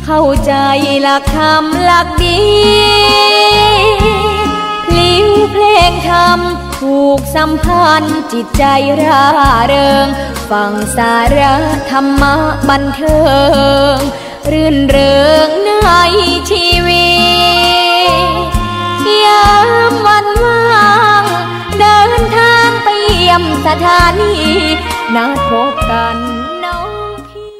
เข้าใจหลักธรรมหลักดีพลิ้วเพลงธรรมผูกสัมพันธ์จิตใจร่าเริงฟังสาระธรรมะบันเทิงรื่นเริงในชีวิตยามวันว่างเดินทางไปเยี่ยมสถานีนัดพบกันน้องพี่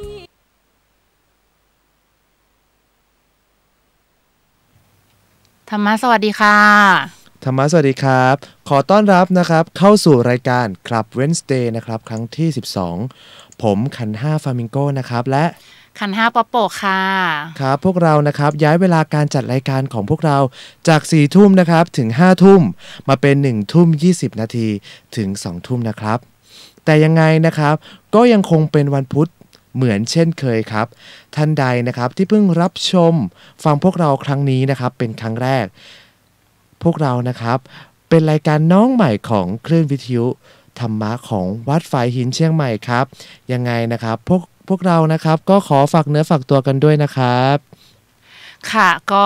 ธรรมะสวัสดีค่ะธรรมะสวัสดีครับขอต้อนรับนะครับเข้าสู่รายการ Club Wednesday นะครับครั้งที่12ผมขันห้าฟามิงโกนะครับและขันห้าป๊อปโปค่ะครับพวกเรานะครับย้ายเวลาการจัดรายการของพวกเราจาก4 ทุ่มนะครับถึง5 ทุ่มมาเป็น1 ทุ่ม 20 นาทีถึง2 ทุ่มนะครับแต่ยังไงนะครับก็ยังคงเป็นวันพุธเหมือนเช่นเคยครับท่านใดนะครับที่เพิ่งรับชมฟังพวกเราครั้งนี้นะครับเป็นครั้งแรกพวกเรานะครับเป็นรายการน้องใหม่ของคลื่นวิทยุธรรมะของวัดฝายหินเชียงใหม่ครับยังไงนะครับพวกเรานะครับก็ขอฝากเนื้อฝากตัวกันด้วยนะครับค่ะก็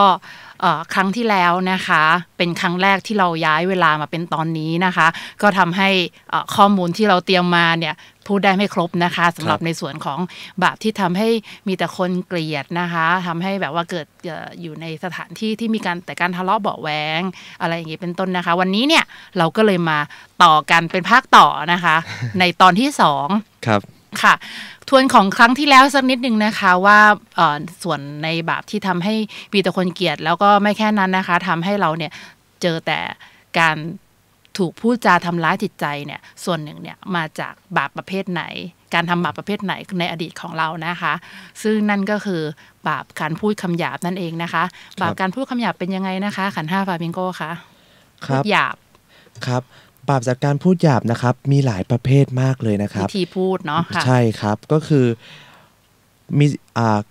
ครั้งที่แล้วนะคะเป็นครั้งแรกที่เราย้ายเวลามาเป็นตอนนี้นะคะก็ทำให้ข้อมูลที่เราเตรียมมาเนี่ยพูดได้ไม่ครบนะคะสำหรับในส่วนของบาปที่ทำให้มีแต่คนเกลียดนะคะทำให้แบบว่าเกิดอยู่ในสถานที่ที่มีการทะเลาะเบาะแว้งอะไรอย่างนี้เป็นต้นนะคะวันนี้เนี่ยเราก็เลยมาต่อกันเป็นภาคต่อนะคะในตอนที่2ครับค่ะทวนของครั้งที่แล้วสักนิดนึงนะคะว่าส่วนในบาปที่ทำให้มีแต่คนเกลียดแล้วก็ไม่แค่นั้นนะคะทำให้เราเนี่ยเจอแต่การถูกพูดจาทำร้ายจิตใจเนี่ยส่วนหนึ่งเนี่ยมาจากบาปประเภทไหนการทำบาปประเภทไหนในอดีตของเรานะคะซึ่งนั่นก็คือบาปการพูดคำหยาบนั่นเองนะคะบาปการพูดคำหยาบเป็นยังไงนะคะขันห้าฟาบิงโก้คะพูดหยาบครับบาปจากการพูดหยาบนะครับมีหลายประเภทมากเลยนะครับวิธีพูดเนาะใช่ครับก็คือมี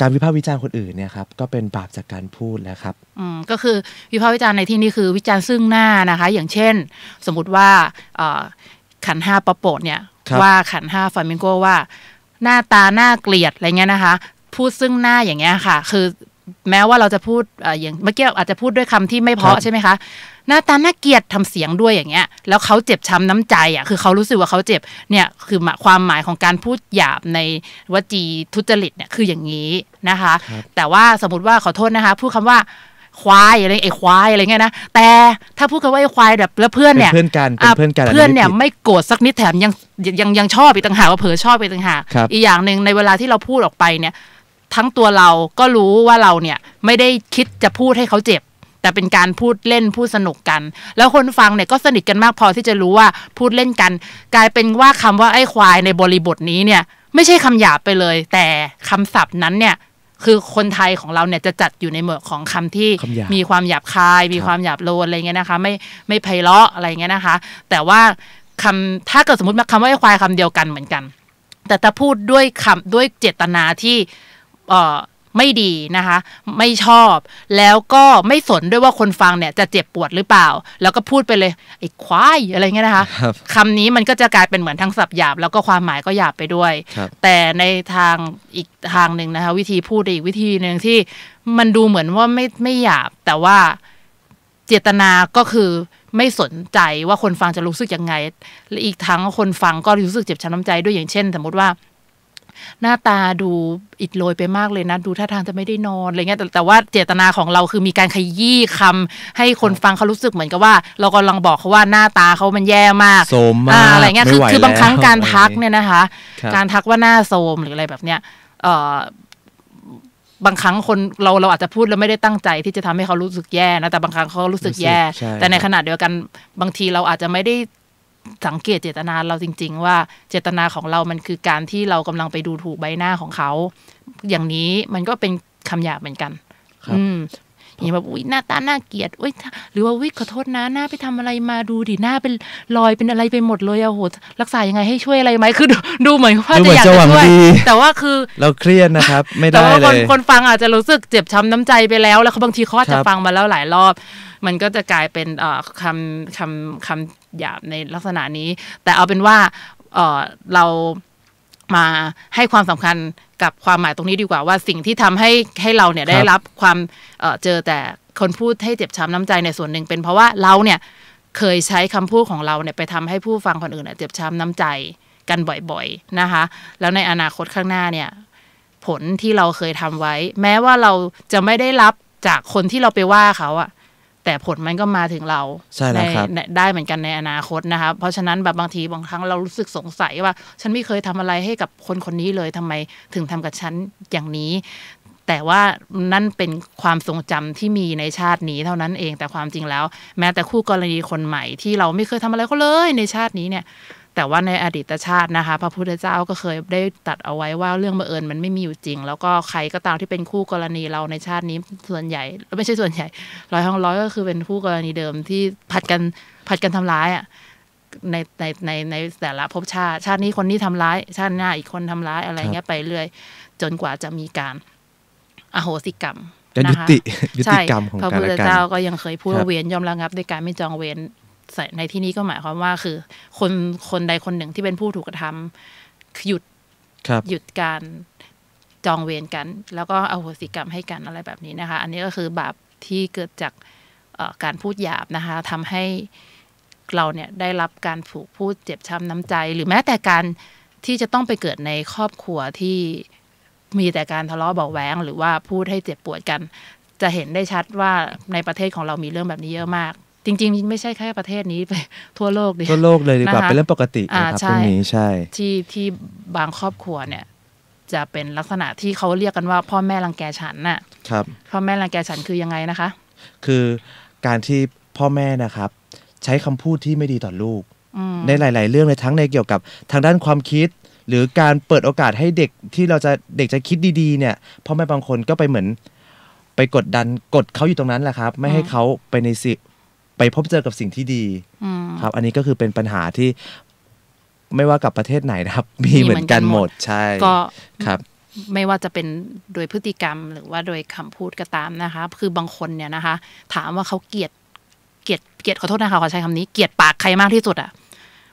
การวิพากษ์วิจารณ์คนอื่นเนี่ยครับก็เป็นบาปจากการพูดแล้วครับก็คือวิพากษ์วิจารณ์ในที่นี้คือวิจารณ์ซึ่งหน้านะคะอย่างเช่นสมมุติว่าขันห้าป๊อปโปดเนี่ยว่าขันห้าฟามิงโกว่าหน้าตาหน้าเกลียดอะไรเงี้ยนะคะพูดซึ่งหน้าอย่างเงี้ยค่ะคือแม้ว่าเราจะพูดอย่างเมื่อกี้อาจจะพูดด้วยคำที่ไม่เพราะใช่ไหมคะหน้าตาน่าเกลียดทำเสียงด้วยอย่างเงี้ยแล้วเขาเจ็บช้ำน้ำใจอ่ะคือเขารู้สึกว่าเขาเจ็บเนี่ยคือความหมายของการพูดหยาบในวจีทุจริตเนี่ยคืออย่างนี้นะคะแต่ว่าสมมติว่าขอโทษนะคะพูดคำว่าควายอะไรไอ้ควายอะไรเงี้ยนะแต่ถ้าพูดคำว่าไอ้ควายแบบแล้วเพื่อนเนี่ยเพื่อนกันเป็นเพื่อนกันเพื่อนเนี่ยไม่โกรธสักนิดแถมยังชอบอีกต่างหากว่าเผลอชอบอีกต่างหากอีกอย่างนึงในเวลาที่เราพูดออกไปเนี่ยทั้งตัวเราก็รู้ว่าเราเนี่ยไม่ได้คิดจะพูดให้เขาเจ็บแต่เป็นการพูดเล่นพูดสนุกกันแล้วคนฟังเนี่ยก็สนิทกันมากพอที่จะรู้ว่าพูดเล่นกันกลายเป็นว่าคำว่าไอ้ควายในบริบทนี้เนี่ยไม่ใช่คำหยาบไปเลยแต่คำศัพท์นั้นเนี่ยคือคนไทยของเราเนี่ยจะจัดอยู่ในหมวดของคำที่มีความหยาบคายมีความหยาบโลนอะไรเงี้ยนะคะไม่ไพเราะอะไรเงี้ยนะคะแต่ว่าคำถ้าเกิดสมมติคำว่าไอ้ควายคำเดียวกันเหมือนกันแต่ถ้าพูดด้วยเจตนาที่ไม่ดีนะคะไม่ชอบแล้วก็ไม่สนด้วยว่าคนฟังเนี่ยจะเจ็บปวดหรือเปล่าแล้วก็พูดไปเลยไอ้ควายอะไรเงี้ยนะคะคำนี้มันก็จะกลายเป็นเหมือนทั้งศัพท์หยาบแล้วก็ความหมายก็หยาบไปด้วยแต่ในทางอีกทางหนึ่งนะคะวิธีพูดอีกวิธีหนึ่งที่มันดูเหมือนว่าไม่หยาบแต่ว่าเจตนาก็คือไม่สนใจว่าคนฟังจะรู้สึกยังไงและอีกทั้งคนฟังก็รู้สึกเจ็บช้ำน้ำใจด้วยอย่างเช่นสมมติว่าหน้าตาดูอิดโรยไปมากเลยนะดูท่าทางจะไม่ได้นอนอะไรเงี้ยแต่ว่าเจตนาของเราคือมีการขยี้คำให้คนฟังเขารู้สึกเหมือนกับว่าเรากำลังบอกเขาว่าหน้าตาเขามันแย่มากโทรมมากอะไรเงี้ยคือบางครั้งการทักเนี่ยนะคะการทักว่าหน้าโทรมหรืออะไรแบบเนี้ยบางครั้งคนเราอาจจะพูดแล้วไม่ได้ตั้งใจที่จะทำให้เขารู้สึกแย่นะแต่บางครั้งเขารู้สึกแย่แต่ในขณะเดียวกันบางทีเราอาจจะไม่ได้สังเกตเจตนาเราจริงๆว่าเจตนาของเรามันคือการที่เรากำลังไปดูถูกใบหน้าของเขาอย่างนี้มันก็เป็นคำหยาบเหมือนกันอย่างแบบอุ้ยหน้าตาน่าเกลียดอุ้ยหรือว่าอุ้ยขอโทษนะหน้าไปทำอะไรมาดูดิหน้าเป็นรอยเป็นอะไรไปหมดเลยอะโหรักษายังไงให้ช่วยอะไรไหมคือดูเหมือนว่าจะอยากจะช่วยแต่ว่าคือเราเครียดนะครับไม่ได้เลยแต่ว่าคนฟังอาจจะรู้สึกเจ็บช้ำน้ำใจไปแล้วบางทีเขาจะฟังมาแล้วหลายรอบมันก็จะกลายเป็นคำหยาบในลักษณะนี้แต่เอาเป็นว่าเรา มาให้ความสำคัญกับความหมายตรงนี้ดีกว่าว่าสิ่งที่ทำให้เราเนี่ยได้รับความเจอแต่คนพูดให้เจ็บช้ำน้ำใจในส่วนหนึ่งเป็นเพราะว่าเราเนี่ยเคยใช้คำพูดของเราเนี่ยไปทำให้ผู้ฟังคนอื่นเจ็บช้ำน้ำใจกันบ่อยๆนะคะแล้วในอนาคตข้างหน้าเนี่ยผลที่เราเคยทำไว้แม้ว่าเราจะไม่ได้รับจากคนที่เราไปว่าเขาอะแต่ผลมันก็มาถึงเราได้เหมือนกันในอนาคตนะคะเพราะฉะนั้นแบบบางทีบางครั้งเรารู้สึกสงสัยว่าฉันไม่เคยทำอะไรให้กับคนคนนี้เลยทำไมถึงทำกับฉันอย่างนี้แต่ว่านั่นเป็นความทรงจำที่มีในชาตินี้เท่านั้นเองแต่ความจริงแล้วแม้แต่คู่กรณีคนใหม่ที่เราไม่เคยทำอะไรเขาเลยในชาตินี้เนี่ยแต่ว่าในอดีตชาตินะคะพระพุทธเจ้าก็เคยได้ตรัสเอาไว้ว่าเรื่องบังเอิญมันไม่มีอยู่จริงแล้วก็ใครก็ตามที่เป็นคู่กรณีเราในชาตินี้ส่วนใหญ่ไม่ใช่ส่วนใหญ่100%ก็คือเป็นคู่กรณีเดิมที่ผัดกันทำร้ายอ่ะในแต่ละภพชาตินี้คนนี้ทำร้ายชาติหน้าอีกคนทำร้ายอะไรเงี้ยไปเรื่อยจนกว่าจะมีการอโหสิกรรมนะคะยุติกรรมของการละกันพระพุทธเจ้าก็ยังเคยพูดว่าเวรย่อมระงับด้วยการไม่จองเวรในที่นี้ก็หมายความว่าคือคนใดคนหนึ่งที่เป็นผู้ถูกกระทำหยุดการจองเวรกันแล้วก็อโหสิกรรมให้กันอะไรแบบนี้นะคะอันนี้ก็คือบาปที่เกิดจากการพูดหยาบนะคะทำให้เราเนี่ยได้รับการถูกพูดเจ็บช้ำน้ำใจหรือแม้แต่การที่จะต้องไปเกิดในครอบครัวที่มีแต่การทะเลาะเบาะแว้งหรือว่าพูดให้เจ็บปวดกันจะเห็นได้ชัดว่าในประเทศของเรามีเรื่องแบบนี้เยอะมากจริงๆไม่ใช่แค่ประเทศนี้ไปทั่วโลกทั่วโลกเลยดีกว่าเป็นเรื่องปกตินะครับตรงนี้ใช่ที่บางครอบครัวเนี่ยจะเป็นลักษณะที่เขาเรียกกันว่าพ่อแม่รังแกฉันน่ะครับพ่อแม่รังแกฉันคือยังไงนะคะคือการที่พ่อแม่นะครับใช้คำพูดที่ไม่ดีต่อลูกในหลายๆเรื่องเลยทั้งในเกี่ยวกับทางด้านความคิดหรือการเปิดโอกาสให้เด็กที่เด็กจะคิดดีๆเนี่ยพ่อแม่บางคนก็ไปเหมือนไปกดเขาอยู่ตรงนั้นแหละครับไม่ให้เขาไปพบเจอกับสิ่งที่ดีครับอันนี้ก็คือเป็นปัญหาที่ไม่ว่ากับประเทศไหนนะครับมีเหมือนกันหมดใช่ก็ครับไม่ว่าจะเป็นโดยพฤติกรรมหรือว่าโดยคำพูดก็ตามนะคะคือบางคนเนี่ยนะคะถามว่าเขาเกลียดขอโทษนะคะขอใช้คำนี้เกลียดปากใครมากที่สุดอ่ะ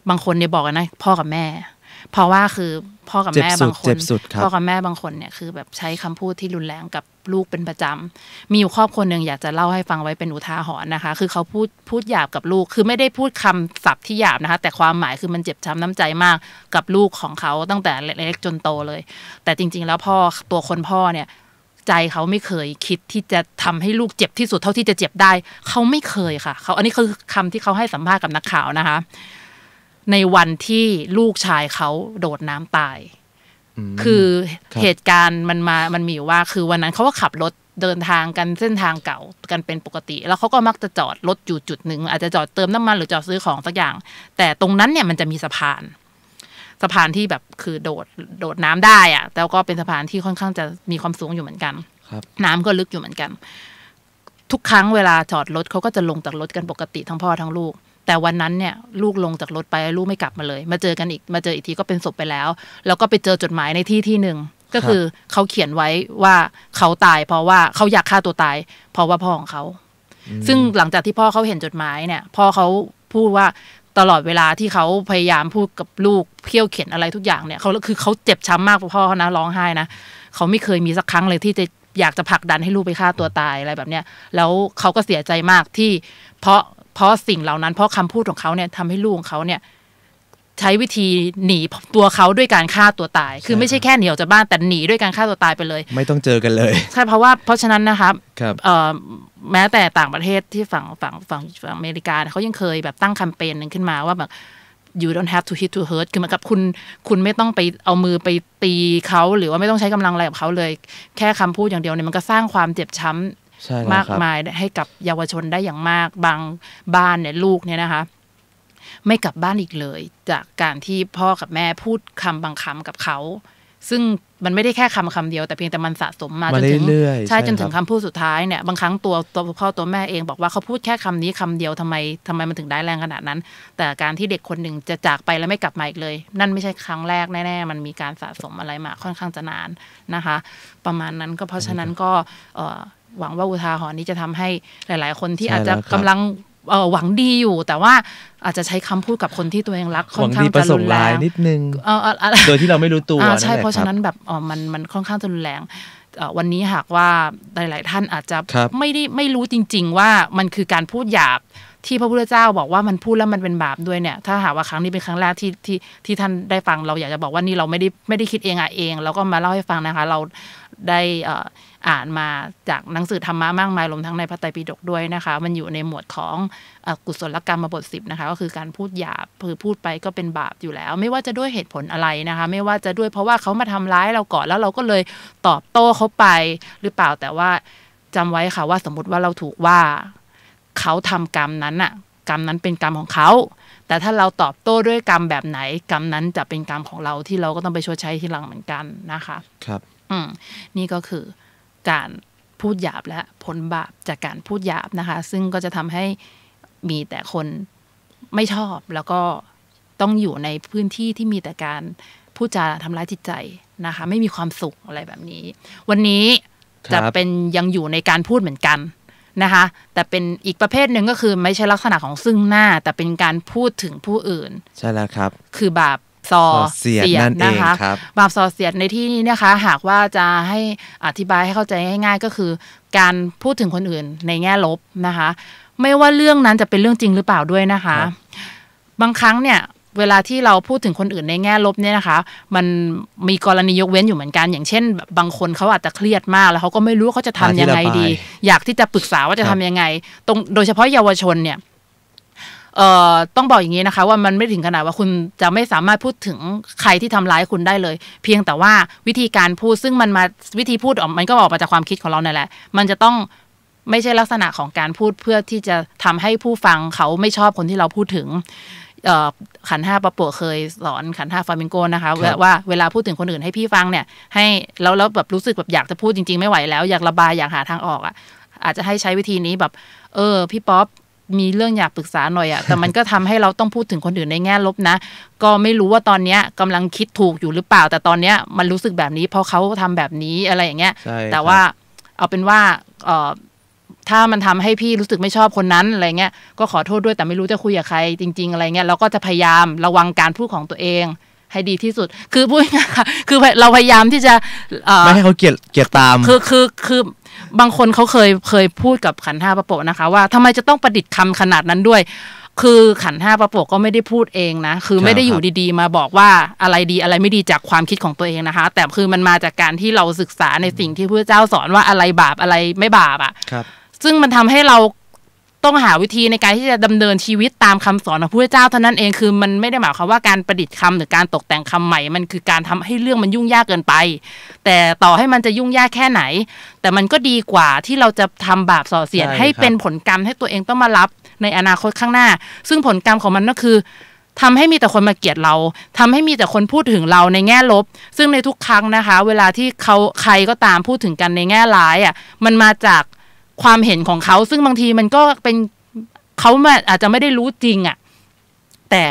บางคนเนี่ยบอกนะพ่อกับแม่เพราะว่าคือพ่อกับแม่บางคนพ่อกับแม่บางคนเนี่ยคือแบบใช้คำพูดที่รุนแรงกับลูกเป็นประจำมีอยู่ครอบครัวนึงอยากจะเล่าให้ฟังไว้เป็นอุทาหรณ์นะคะคือเขาพูดหยาบกับลูกคือไม่ได้พูดคำศัพท์ที่หยาบนะคะแต่ความหมายคือมันเจ็บช้ำน้ำใจมากกับลูกของเขาตั้งแต่เล็กจนโตเลยแต่จริงๆแล้วตัวคนพ่อเนี่ยใจเขาไม่เคยคิดที่จะทำให้ลูกเจ็บที่สุดเท่าที่จะเจ็บได้เขาไม่เคยค่ะอันนี้คือคำที่เขาให้สัมภาษณ์กับนักข่าวนะคะในวันที่ลูกชายเขาโดดน้ำตายคือเหตุการณ์มันมีอยู่ว่าคือวันนั้นเขาก็ขับรถเดินทางกันเส้นทางเก่ากันเป็นปกติแล้วเขาก็มักจะจอดรถอยู่จุดหนึ่งอาจจะจอดเติมน้ำมันหรือจอดซื้อของสักอย่างแต่ตรงนั้นเนี่ยมันจะมีสะพานที่แบบคือโดดน้ำได้อะแต่ก็เป็นสะพานที่ค่อนข้างจะมีความสูงอยู่เหมือนกันน้ำก็ลึกอยู่เหมือนกันทุกครั้งเวลาจอดรถเขาก็จะลงจากรถกันปกติทั้งพ่อทั้งลูกแต่วันนั้นเนี่ยลูกลงจากรถไปลูกไม่กลับมาเลยมาเจออีกทีก็เป็นศพไปแล้วก็ไปเจอจดหมายในที่หนึ่งก็คือเขาเขียนไว้ว่าเขาตายเพราะว่าเขาอยากฆ่าตัวตายเพราะว่าพ่อของเขาซึ่งหลังจากที่พ่อเขาเห็นจดหมายเนี่ยพ่อเขาพูดว่าตลอดเวลาที่เขาพยายามพูดกับลูกเขี่ยวเข็นอะไรทุกอย่างเนี่ยเขาเจ็บช้ำมากพ่อเขานะร้องไห้นะเขาไม่เคยมีสักครั้งเลยที่จะอยากจะผลักดันให้ลูกไปฆ่าตัวตายอะไรแบบเนี้ยแล้วเขาก็เสียใจมากที่เพราะสิ่งเหล่านั้นเพราะคำพูดของเขาเนี่ยทำให้ลูกของเขาเนี่ยใช้วิธีหนีตัวเขาด้วยการฆ่าตัวตายคือไม่ใช่แค่หนีออกจากบ้านแต่หนีด้วยการฆ่าตัวตายไปเลยไม่ต้องเจอกันเลยใช่เพราะฉะนั้นนะครับแม้แต่ต่างประเทศที่ฝั่งอเมริกาเขายังเคยแบบตั้งแคมเปญนึงขึ้นมาว่าแบบ you don't have to hit to hurt คือเหมือนกับคุณไม่ต้องไปเอามือไปตีเขาหรือว่าไม่ต้องใช้กำลังอะไรกับเขาเลยแค่คำพูดอย่างเดียวเนี่ยมันก็สร้างความเจ็บช้ำมากมายให้กับเยาวชนได้อย่างมากบางบ้านเนี่ยลูกเนี่ยนะคะไม่กลับบ้านอีกเลยจากการที่พ่อกับแม่พูดคำบางคำกับเขาซึ่งมันไม่ได้แค่คำเดียวแต่เพียงแต่มันสะสมมาจนถึงจนถึงคำพูดสุดท้ายเนี่ยบางครั้งตัวพ่อตัวแม่เองบอกว่าเขาพูดแค่คำนี้คำเดียวทำไมมันถึงได้แรงขนาดนั้นแต่การที่เด็กคนหนึ่งจะจากไปแล้วไม่กลับมาอีกเลยนั่นไม่ใช่ครั้งแรกแน่ๆมันมีการสะสมอะไรมาค่อนข้างจะนานนะคะประมาณนั้นก็เพราะฉะนั้นก็หวังว่าอุทาหรณ์นี้จะทำให้หลายๆคนที่อาจจะกำลัง หวังดีอยู่แต่ว่าอาจจะใช้คำพูดกับคนที่ตัวเองรักค่อนข้างจะรุนแรงนิดนึงโดยที่เราไม่รู้ตัวใช่เพราะฉะนั้นแบบมันค่อนข้างจะรุนแรงวันนี้หากว่าหลายๆท่านอาจจะไม่รู้จริงๆว่ามันคือการพูดหยาบที่พระพุทธเจ้าบอกว่ามันพูดแล้วมันเป็นบาปด้วยเนี่ยถ้าหากว่าครั้งนี้เป็นครั้งแรกที่ท่านได้ฟังเราอยากจะบอกว่านี่เราไม่ได้คิดเองแล้วก็มาเล่าให้ฟังนะคะเราได้อ่านมาจากหนังสือธรรมะมากมายรวมทั้งในพระไตรปิฎกด้วยนะคะมันอยู่ในหมวดของกุศลกรรมบท 10นะคะก็คือการพูดหยาบคือพูดไปก็เป็นบาปอยู่แล้วไม่ว่าจะด้วยเหตุผลอะไรนะคะไม่ว่าจะด้วยเพราะว่าเขามาทำร้ายเราก่อนแล้วเราก็เลยตอบโต้เขาไปหรือเปล่าแต่ว่าจำไว้ค่ะว่าสมมติว่าเราถูกว่าเขาทำกรรมนั้นน่ะกรรมนั้นเป็นกรรมของเขาแต่ถ้าเราตอบโต้ด้วยกรรมแบบไหนกรรมนั้นจะเป็นกรรมของเราที่เราก็ต้องไปชดใช้ทีหลังเหมือนกันนะคะครับนี่ก็คือการพูดหยาบและผลบาปจากการพูดหยาบนะคะซึ่งก็จะทำให้มีแต่คนไม่ชอบแล้วก็ต้องอยู่ในพื้นที่ที่มีแต่การพูดจาทำร้ายจิตใจนะคะไม่มีความสุขอะไรแบบนี้วันนี้จะเป็นยังอยู่ในการพูดเหมือนกันนะคะแต่เป็นอีกประเภทหนึ่งก็คือไม่ใช่ลักษณะของซึ่งหน้าแต่เป็นการพูดถึงผู้อื่นใช่แล้วครับคือบาปซอเสียดนะคะบาปซอเสียดในที่นี้นะคะหากว่าจะให้อธิบายให้เข้าใจง่ายๆก็คือการพูดถึงคนอื่นในแง่ลบนะคะไม่ว่าเรื่องนั้นจะเป็นเรื่องจริงหรือเปล่าด้วยนะคะบางครั้งเนี่ยเวลาที่เราพูดถึงคนอื่นในแง่ลบเนี่ยนะคะมันมีกรณียกเว้นอยู่เหมือนกันอย่างเช่นบางคนเขาอาจจะเครียดมากแล้วเขาก็ไม่รู้เขาจะทำยังไงดีอยากที่จะปรึกษาว่าจะทำยังไงโดยเฉพาะเยาวชนเนี่ยต้องบอกอย่างนี้นะคะว่ามันไม่ถึงขนาดว่าคุณจะไม่สามารถพูดถึงใครที่ทำร้ายคุณได้เลยเพียงแต่ว่าวิธีการพูดซึ่งมันมาวิธีพูดมันก็ออกมาจากความคิดของเรานั่นแหละมันจะต้องไม่ใช่ลักษณะของการพูดเพื่อที่จะทำให้ผู้ฟังเขาไม่ชอบคนที่เราพูดถึงขันธ์ 5ปะโปะเคยสอนขันธ์ 5ฟลามิงโกนะคะว่าเวลาพูดถึงคนอื่นให้พี่ฟังเนี่ยให้แล้วแบบรู้สึกแบบอยากจะพูดจริงๆไม่ไหวแล้วอยากระบายอยากหาทางออกอาจจะให้ใช้วิธีนี้แบบพี่ป๊อปมีเรื่องอยากปรึกษาหน่อยแต่มันก็ทำให้เราต้องพูดถึงคนอื่นในแง่ลบนะก็ไม่รู้ว่าตอนนี้กำลังคิดถูกอยู่หรือเปล่าแต่ตอนนี้มันรู้สึกแบบนี้เพราะเขาทำแบบนี้อะไรอย่างเงี้ยแต่ว่าเอาเป็นว่าถ้ามันทำให้พี่รู้สึกไม่ชอบคนนั้นอะไรเงี้ยก็ขอโทษด้วยแต่ไม่รู้จะคุยกับใครจริงๆอะไรเงี้ยเราก็จะพยายามระวังการพูดของตัวเองให้ดีที่สุดคือพูดง่ายๆคือเราพยายามที่จะไม่ให้เขาเกลียดตามคือบางคนเขาเคยพูดกับขันธ์ 5ปะโปะนะคะว่าทำไมจะต้องประดิษฐ์คำขนาดนั้นด้วยคือขันธ์ 5ปะโปะก็ไม่ได้พูดเองนะคือไม่ได้อยู่ดีๆมาบอกว่าอะไรดีอะไรไม่ดีจากความคิดของตัวเองนะคะแต่คือมันมาจากการที่เราศึกษาในสิ่งที่พระเจ้าสอนว่าอะไรบาปอะไรไม่บาปซึ่งมันทำให้เราต้องหาวิธีในการที่จะดำเนินชีวิตตามคำสอนของพระเจ้าเท่านั้นเองคือมันไม่ได้หมายความว่าการประดิษฐ์คำหรือการตกแต่งคำใหม่มันคือการทำให้เรื่องมันยุ่งยากเกินไปแต่ต่อให้มันจะยุ่งยากแค่ไหนแต่มันก็ดีกว่าที่เราจะทำบาปส่อเสียดให้เป็นผลกรรมให้ตัวเองต้องมารับในอนาคตข้างหน้าซึ่งผลกรรมของมันก็คือทำให้มีแต่คนมาเกลียดเราทำให้มีแต่คนพูดถึงเราในแง่ลบซึ่งในทุกครั้งนะคะเวลาที่ใครก็ตามพูดถึงกันในแง่ร้ายมันมาจากความเห็นของเขาซึ่งบางทีมันก็เป็นเขาอาจจะไม่ได้รู้จริงแต่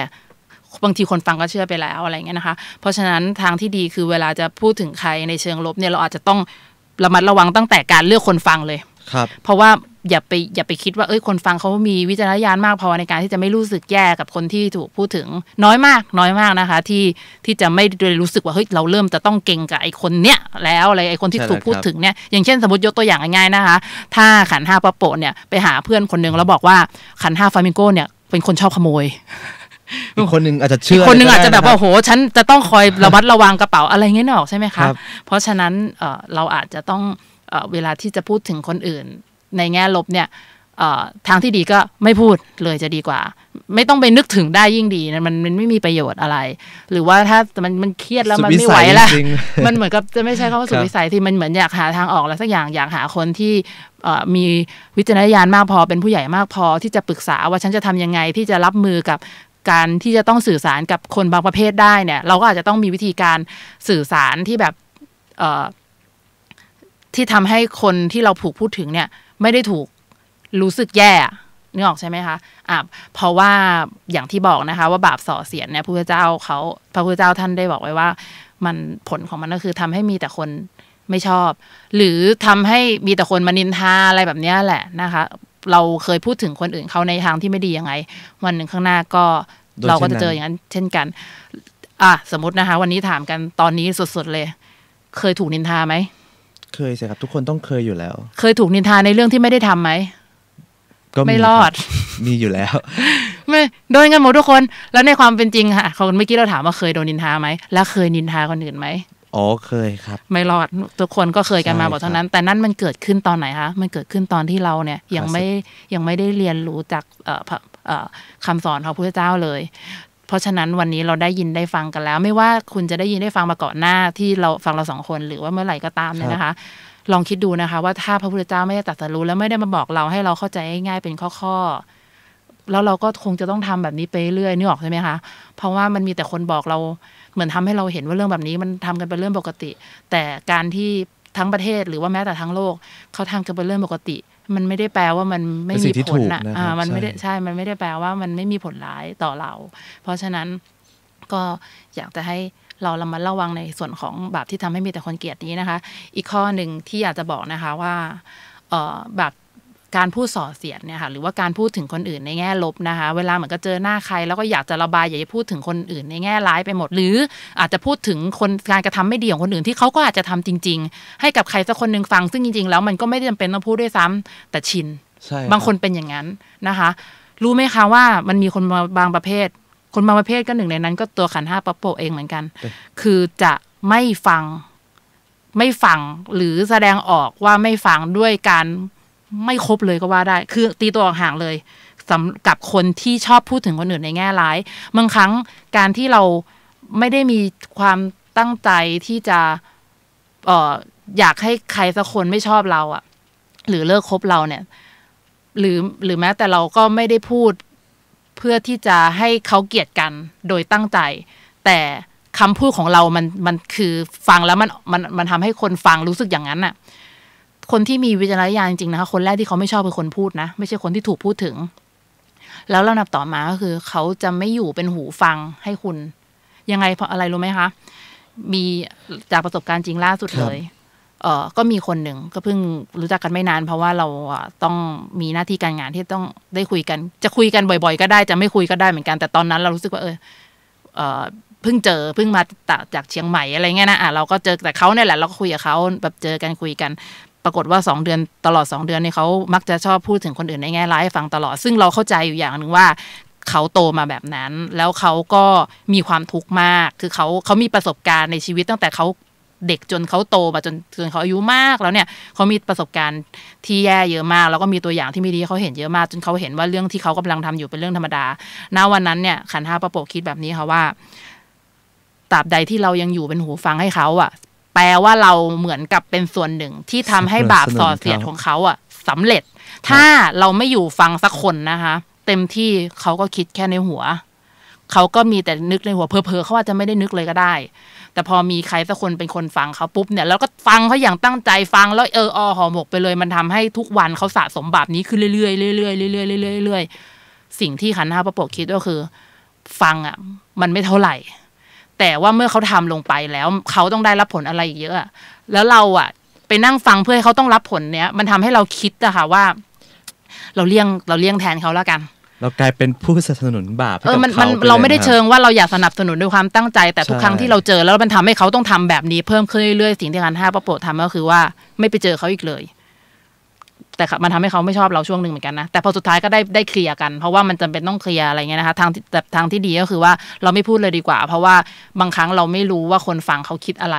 บางทีคนฟังก็เชื่อไปแล้วอะไรเงี้ยนะคะเพราะฉะนั้นทางที่ดีคือเวลาจะพูดถึงใครในเชิงลบเนี่ยเราอาจจะต้องระมัดระวังตั้งแต่การเลือกคนฟังเลยครับเพราะว่าอย่าไปคิดว่าคนฟังเขามีวิจารณญาณมากพอในการที่จะไม่รู้สึกแย่กับคนที่ถูกพูดถึงน้อยมากนะคะที่จะไม่รู้สึกว่าเฮ้ยเราเริ่มจะต้องเก่งกับไอ้คนเนี้ยแล้วอะไรไอ้คนที่ถูกพูดถึงเนี่ยอย่างเช่นสมมติยกตัวอย่างง่ายๆนะคะถ้าขันธ์ 5ปะโปะเนี่ยไปหาเพื่อนคนนึงแล้วบอกว่าขันธ์ 5ฟลามิงโกเนี่ยเป็นคนชอบขโมยอีกคนนึงอาจจะเชื่อคนนึงอาจจะแบบว่าโหฉันจะต้องคอยระมัดระวังกระเป๋าอะไรเงี้ยหรอกใช่ไหมคะเพราะฉะนั้นเราอาจจะต้องเวลาที่จะพูดถึงคนอื่นในแง่ลบเนี่ยทางที่ดีก็ไม่พูดเลยจะดีกว่าไม่ต้องไปนึกถึงได้ยิ่งดีนะมันไม่มีประโยชน์อะไรหรือว่าถ้ามันเครียดแล้วมันไม่ไหวแล้วมันเหมือนกับจะไม่ใช่คำว่าสุดวิสัยที่มันเหมือนอยากหาทางออกอะไรสักอย่างอยากหาคนที่มีวิจารณญาณมากพอเป็นผู้ใหญ่มากพอที่จะปรึกษาว่าฉันจะทำยังไงที่จะรับมือกับการที่จะต้องสื่อสารกับคนบางประเภทได้เนี่ยเราก็อาจจะต้องมีวิธีการสื่อสารที่แบบที่ทำให้คนที่เราถูกพูดถึงเนี่ยไม่ได้ถูกรู้สึกแย่นึกออกใช่ไหมคะเพราะว่าอย่างที่บอกนะคะว่าบาปส่อเสียดเนี่ยพระพุทธเจ้าท่านได้บอกไว้ว่ามันผลของมันก็คือทำให้มีแต่คนไม่ชอบหรือทำให้มีแต่คนมานินทาอะไรแบบนี้แหละนะคะ เราเคยพูดถึงคนอื่นเขาในทางที่ไม่ดียังไงวันหนึ่งข้างหน้าก็เราก็จะเจออย่างนั้นเช่นกันสมมตินะคะวันนี้ถามกันตอนนี้สดๆเลยเคยถูกนินทาไหมเคยสิครับทุกคนต้องเคยอยู่แล้วเคยถูกนินทาในเรื่องที่ไม่ได้ทำไหมก็ไม่รอดมีอยู่แล้วไม่โดนกันหมดทุกคนแล้วในความเป็นจริงค่ะคนเมื่อกี้เราถามว่าเคยโดนนินทาไหมแล้วเคยนินทาคนอื่นไหมเคยครับไม่รอดทุกคนก็เคยกันมาหมดเท่านั้นแต่นั่นมันเกิดขึ้นตอนไหนคะมันเกิดขึ้นตอนที่เราเนี่ยยังไม่ได้เรียนรู้จากคำสอนของพระพุทธเจ้าเลยเพราะฉะนั้นวันนี้เราได้ยินได้ฟังกันแล้วไม่ว่าคุณจะได้ยินได้ฟังมาก่อนหน้าที่เราฟังเรา2คนหรือว่าเมื่อไหร่ก็ตามเนี่ยนะคะลองคิดดูนะคะว่าถ้าพระพุทธเจ้าไม่ได้ตรัสรู้แล้วไม่ได้มาบอกเราให้เราเข้าใจง่ายๆเป็นข้อแล้วเราก็คงจะต้องทำแบบนี้ไปเรื่อยนึกออกใช่ไหมคะเพราะว่ามันมีแต่คนบอกเราเหมือนทำให้เราเห็นว่าเรื่องแบบนี้มันทำกันเป็นเรื่องปกติแต่การที่ทั้งประเทศหรือว่าแม้แต่ทั้งโลกเขาทำกันเป็นเรื่องปกติมันไม่ได้แปลว่ามันไม่มีผลมันไม่ได้ใช่มันไม่ได้แปลว่ามันไม่มีผลร้ายต่อเราเพราะฉะนั้นก็อยากจะให้เราระมัดระวังในส่วนของบาปที่ทำให้มีแต่คนเกลียดนี้นะคะอีกข้อหนึ่งที่อยากจะบอกนะคะว่าแบบการพูดส่อเสียดเนี่ยค่ะหรือว่าการพูดถึงคนอื่นในแง่ลบนะคะเวลาเหมือนก็เจอหน้าใครแล้วก็อยากจะระบายอยากจะพูดถึงคนอื่นในแง่ร้ายไปหมดหรืออาจจะพูดถึงคนการกระทำไม่ดีของคนอื่นที่เขาก็อาจจะทำจริงๆให้กับใครสักคนนึงฟังซึ่งจริงๆแล้วมันก็ไม่จำเป็นต้องพูดด้วยซ้ำแต่ชินบางคนเป็นอย่างนั้นนะคะรู้ไหมคะว่ามันมีคนบางประเภทคนบางประเภทก็หนึ่งในนั้นก็ตัวขันธ์5 ปะโปะเองเหมือนกันคือจะไม่ฟังหรือแสดงออกว่าไม่ฟังด้วยการไม่คบเลยก็ว่าได้คือตีตัวห่างเลยสำหรับคนที่ชอบพูดถึงคนอื่นในแง่ร้ายบางครั้งการที่เราไม่ได้มีความตั้งใจที่จะอยากให้ใครสักคนไม่ชอบเราอ่ะหรือเลิกคบเราเนี่ยหรือแม้แต่เราก็ไม่ได้พูดเพื่อที่จะให้เขาเกลียดกันโดยตั้งใจแต่คำพูดของเรามันคือฟังแล้วมันทำให้คนฟังรู้สึกอย่างนั้นน่ะคนที่มีวิจารณญาณจริงๆนะคะคนแรกที่เขาไม่ชอบเป็นคนพูดนะไม่ใช่คนที่ถูกพูดถึงแล้วลำดับต่อมาก็คือเขาจะไม่อยู่เป็นหูฟังให้คุณยังไงเพราะอะไรรู้ไหมคะมีจากประสบการณ์จริงล่าสุดเลยก็มีคนหนึ่งก็เพิ่งรู้จักกันไม่นานเพราะว่าเราต้องมีหน้าที่การงานที่ต้องได้คุยกันจะคุยกันบ่อยๆก็ได้จะไม่คุยก็ได้เหมือนกันแต่ตอนนั้นเรารู้สึกว่าเพิ่งมาจากเชียงใหม่อะไรเงี้ยนะเราก็เจอแต่เขาเนี่ยแหละเราก็คุยกับเขาแบบเจอกันคุยกันปรากฏว่า2 เดือนตลอด2 เดือนเนี่ยเขามักจะชอบพูดถึงคนอื่นในแง่ร้ายให้ฟังตลอดซึ่งเราเข้าใจอยู่อย่างหนึ่งว่าเขาโตมาแบบนั้นแล้วเขาก็มีความทุกข์มากคือเขามีประสบการณ์ในชีวิตตั้งแต่เขาเด็กจนเขาโตมาจนเขาอายุมากแล้วเนี่ยเขามีประสบการณ์ที่แย่เยอะมากแล้วก็มีตัวอย่างที่ไม่ดีเขาเห็นเยอะมากจนเขาเห็นว่าเรื่องที่เขากำลังทำอยู่เป็นเรื่องธรรมดาณวันนั้นเนี่ยขันธ์5 ปะโปะคิดแบบนี้ค่ะว่าตราบใดที่เรายังอยู่เป็นหูฟังให้เขาอ่ะแปลว่าเราเหมือนกับเป็นส่วนหนึ่งที่ทำให้บาปส่อเสียดของเขาอ่ะสำเร็จถ้าเราไม่อยู่ฟังสักคนนะคะเต็มที่เขาก็คิดแค่ในหัวเขาก็มีแต่นึกในหัวเผลอๆเขาอาจจะไม่ได้นึกเลยก็ได้แต่พอมีใครสักคนเป็นคนฟังเขาปุ๊บเนี่ยแล้วก็ฟังเขาอย่างตั้งใจฟังแล้วห่อหมกไปเลยมันทำให้ทุกวันเขาสะสมบาปนี้ขึ้นเรื่อยๆเรื่อยๆเรื่อยๆเรื่อยๆเรื่อยๆสิ่งที่ขันธ์5 ปะโปะคิดก็คือฟังอ่ะมันไม่เท่าไหร่แต่ว่าเมื่อเขาทำลงไปแล้วเขาต้องได้รับผลอะไรอีกเยอะแล้วเราอ่ะไปนั่งฟังเพื่อให้เขาต้องรับผลเนี้ยมันทำให้เราคิดอะค่ะว่าเราเลี่ยงแทนเขาแล้วกันเรากลายเป็นผู้สนับสนุนบาปให้กับเขาเราไม่ได้เชิงว่าเราอยากสนับสนุนด้วยความตั้งใจแต่ทุกครั้งที่เราเจอแล้วมันทำให้เขาต้องทำแบบนี้เพิ่มขึ้นเรื่อยๆสิ่งที่ขันธ์5 ปะโปะทำก็คือว่าไม่ไปเจอเขาอีกเลยแต่มันทำให้เขาไม่ชอบเราช่วงนึงเหมือนกันนะแต่พอสุดท้ายก็ได้เคลียร์กันเพราะว่ามันจำเป็นต้องเคลียร์อะไรเงี้ยนะคะทางที่ดีก็คือว่าเราไม่พูดเลยดีกว่าเพราะว่าบางครั้งเราไม่รู้ว่าคนฟังเขาคิดอะไร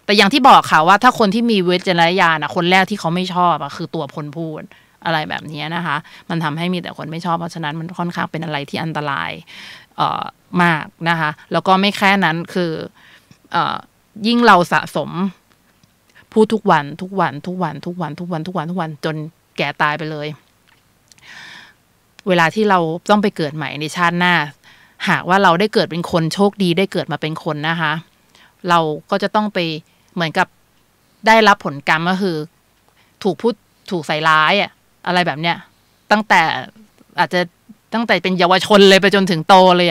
แต่อย่างที่บอกค่ะว่าถ้าคนที่มีวิจารณญาณคนแรกที่เขาไม่ชอบคือตัวคนพูดอะไรแบบนี้นะคะมันทำให้มีแต่คนไม่ชอบเพราะฉะนั้นมันค่อนข้างเป็นอะไรที่อันตรายมากนะคะแล้วก็ไม่แค่นั้นคือยิ่งเราสะสมพูดทุกวันจนแก่ตายไปเลยเวลาที่เราต้องไปเกิดใหม่ในชาติหน้าหากว่าเราได้เกิดเป็นคนโชคดีได้เกิดมาเป็นคนนะคะเราก็จะต้องไปเหมือนกับได้รับผลกรรมก็คือถูกใส่ร้ายอะไรแบบเนี้ยตั้งแต่เป็นเยาวชนเลยไปจนถึงโตเลย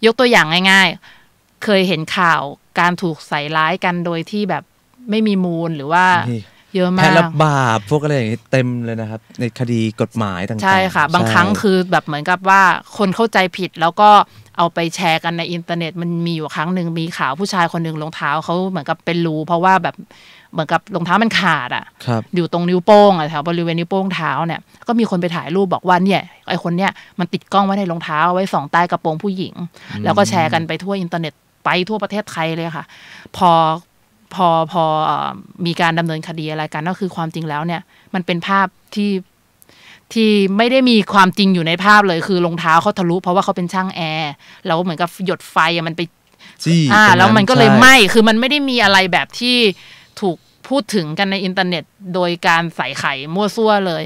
ยกตัวอย่างง่ายๆเคยเห็นข่าวการถูกใส่ร้ายกันโดยที่แบบไม่มีมูลหรือว่า เยอะมากแพ้รับบาปพวกอะไรอย่างนี้เต็มเลยนะครับในคดีกฎหมายต่างๆใช่ค่ะบางครั้งคือแบบเหมือนกับว่าคนเข้าใจผิดแล้วก็เอาไปแชร์กันในอินเทอร์เน็ตมันมีอยู่ครั้งหนึ่งมีข่าวผู้ชายคนหนึ่งรองเท้าเขาเหมือนกับเป็นรูเพราะว่าแบบเหมือนกับรองเท้ามันขาดอยู่ตรงนิ้วโป้งแถวบริเวณนิ้วโป้งเท้าเนี่ยก็มีคนไปถ่ายรูปบอกว่าเนี่ยไอ้คนเนี้ยมันติดกล้องไว้ในรองเท้าไว้ส่องใต้กระโปรงผู้หญิงแล้วก็แชร์กันไปทั่วอินเทอร์เน็ตไปทั่วประเทศไทยเลยค่ะพอมีการดำเนินคดีอะไรกันก็คือความจริงแล้วเนี่ยมันเป็นภาพที่ไม่ได้มีความจริงอยู่ในภาพเลยคือรองเท้าเขาทะลุเพราะว่าเขาเป็นช่างแอร์แล้วเหมือนกับหยดไฟมันไปแล้วมันก็เลยไหม้คือมันไม่ได้มีอะไรแบบที่ถูกพูดถึงกันในอินเทอร์เน็ตโดยการใส่ไข่มั่วซั่วเลย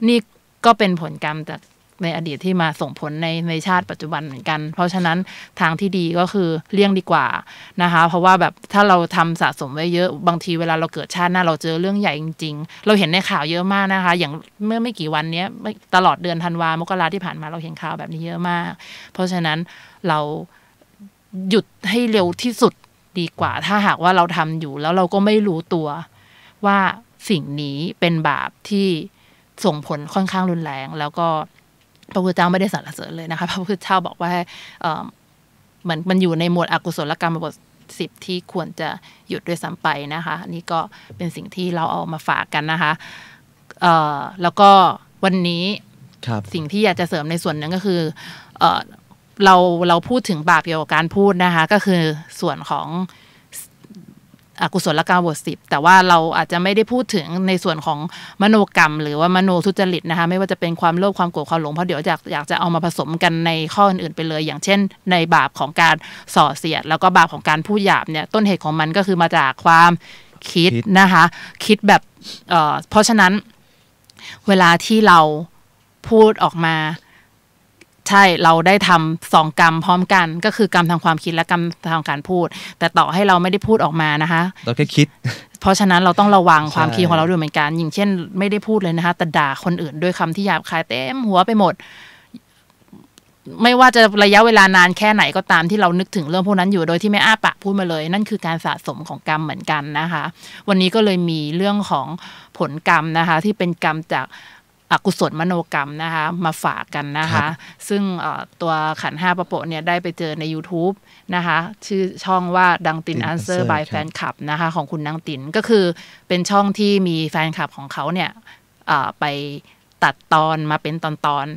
นี่ก็เป็นผลกรรมจากในอดีตที่มาส่งผลในชาติปัจจุบันเหมือนกันเพราะฉะนั้นทางที่ดีก็คือเลี่ยงดีกว่านะคะเพราะว่าแบบถ้าเราทำสะสมไว้เยอะบางทีเวลาเราเกิดชาติหน้าเราเจอเรื่องใหญ่จริงๆเราเห็นในข่าวเยอะมากนะคะอย่างเมื่อไม่กี่วันนี้ตลอดเดือนธันวามกราที่ผ่านมาเราเห็นข่าวแบบนี้เยอะมากเพราะฉะนั้นเราหยุดให้เร็วที่สุดดีกว่าถ้าหากว่าเราทำอยู่แล้วเราก็ไม่รู้ตัวว่าสิ่งนี้เป็นบาปที่ส่งผลค่อนข้างรุนแรงแล้วก็พระพุทธเจ้าไม่ได้สรรเสริญเลยนะคะพระพุทธเจ้าบอกว่าเหมือนมันอยู่ในหมวดอกุศลกรรมบท10ที่ควรจะหยุดด้วยซ้ำไปนะคะนี่ก็เป็นสิ่งที่เราเอามาฝากกันนะคะแล้วก็วันนี้สิ่งที่อยากจะเสริมในส่วนนึงก็คือเราพูดถึงบาปเกี่ยวกับการพูดนะคะก็คือส่วนของอกุศลกรรมบท10แต่ว่าเราอาจจะไม่ได้พูดถึงในส่วนของมโนกรรมหรือว่ามโนทุจริตนะคะไม่ว่าจะเป็นความโลภความโกรธความหลงเพราะเดี๋ยวอยากจะเอามาผสมกันในข้ออื่นๆไปเลยอย่างเช่นในบาปของการส่อเสียดแล้วก็บาปของการพูดหยาบเนี่ยต้นเหตุของมันก็คือมาจากความคิดนะคะคิดแบบเพราะฉะนั้นเวลาที่เราพูดออกมาใช่เราได้ทำ2 กรรมพร้อมกันก็คือกรรมทางความคิดและกรรมทางการพูดแต่ต่อให้เราไม่ได้พูดออกมานะคะเราแค่คิดเพราะฉะนั้นเราต้องระวังความคิดของเราด้วยเหมือนกันอย่างเช่นไม่ได้พูดเลยนะคะแต่ด่าคนอื่นด้วยคำที่หยาบคายเต็มหัวไปหมดไม่ว่าจะระยะเวลานานแค่ไหนก็ตามที่เรานึกถึงเรื่องพวกนั้นอยู่โดยที่ไม่อ้าปากพูดมาเลยนั่นคือการสะสมของกรรมเหมือนกันนะคะวันนี้ก็เลยมีเรื่องของผลกรรมนะคะที่เป็นกรรมจากอกุศลมโนกรรมนะคะมาฝากกันนะคะซึ่งตัวขันธ์5ประโปะเนี่ยได้ไปเจอใน YouTube นะคะชื่อช่องว่าดังติน Answer by แฟนคลับนะคะของคุณดังตินก็คือเป็นช่องที่มีแฟนคลับของเขาเนี่ยไปตัดตอนมาเป็นตอน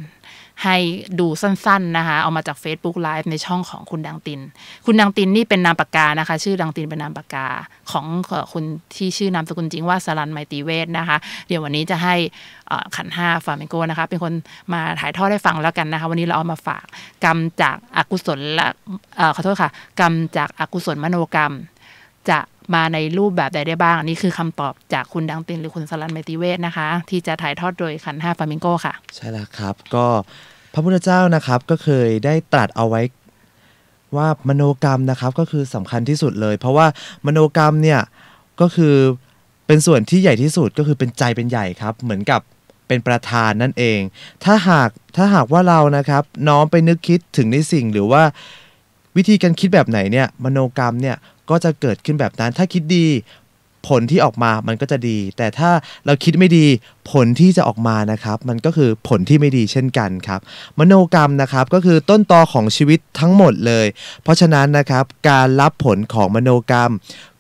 ให้ดูสั้นๆนะคะเอามาจาก Facebook Live ในช่องของคุณดังตินคุณดังตินนี่เป็นนามปากกานะคะชื่อดังตินเป็นนามปากกาของคุณที่ชื่อนามสกุลจริงว่าสรัญไมตรีเวชนะคะเดี๋ยววันนี้จะให้ขันธ์5ฟาเมนโกนะคะเป็นคนมาถ่ายทอดให้ฟังแล้วกันนะคะวันนี้เราเอามาฝากกรรมจากอกุศลและขอโทษค่ะกรรมจากอกุศลมโนกรรมจะมาในรูปแบบใดได้บ้างนี่คือคำตอบจากคุณดังตินหรือคุณสรัญไมตรีเวชนะคะที่จะถ่ายทอดโดยขันธ์5ฟาเมนโกค่ะใช่แล้วครับก็พระพุทธเจ้านะครับก็เคยได้ตรัสเอาไว้ว่ามโนกรรมนะครับก็คือสำคัญที่สุดเลยเพราะว่ามโนกรรมเนี่ยก็คือเป็นส่วนที่ใหญ่ที่สุดก็คือเป็นใจเป็นใหญ่ครับเหมือนกับเป็นประธานนั่นเองถ้าหากว่าเรานะครับน้อมไปนึกคิดถึงในสิ่งหรือว่าวิธีการคิดแบบไหนเนี่ยมโนกรรมเนี่ยก็จะเกิดขึ้นแบบนั้นถ้าคิดดีผลที่ออกมามันก็จะดีแต่ถ้าเราคิดไม่ดีผลที่จะออกมานะครับมันก็คือผลที่ไม่ดีเช่นกันครับมโนกรรมนะครับก็คือต้นตอของชีวิตทั้งหมดเลยเพราะฉะนั้นนะครับการรับผลของมโนกรรม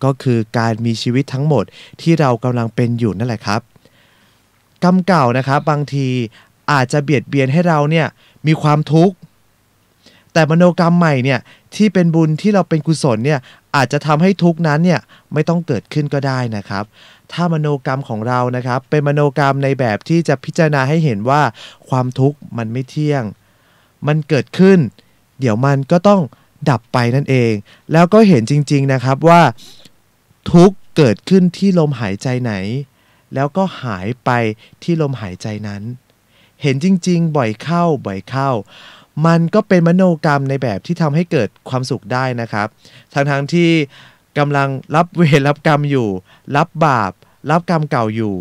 ก็คือการมีชีวิตทั้งหมดที่เรากำลังเป็นอยู่นั่นแหละครับกรรมเก่านะครับบางทีอาจจะเบียดเบียนให้เราเนี่ยมีความทุกข์แต่มโนกรรมใหม่เนี่ยที่เป็นบุญที่เราเป็นกุศลเนี่ยอาจจะทำให้ทุกข์นั้นเนี่ยไม่ต้องเกิดขึ้นก็ได้นะครับถ้ามโนกรรมของเรานะครับเป็นมโนกรรมในแบบที่จะพิจารณาให้เห็นว่าความทุกข์มันไม่เที่ยงมันเกิดขึ้นเดี๋ยวมันก็ต้องดับไปนั่นเองแล้วก็เห็นจริงๆนะครับว่าทุกข์เกิดขึ้นที่ลมหายใจไหนแล้วก็หายไปที่ลมหายใจนั้นเห็นจริงๆบ่อยเข้ามันก็เป็นมโนกรรมในแบบที่ทำให้เกิดความสุขได้นะครับทั้งที่กำลังรับเวรรับกรรมอยู่รับบาปรับกรรมเก่าอยู่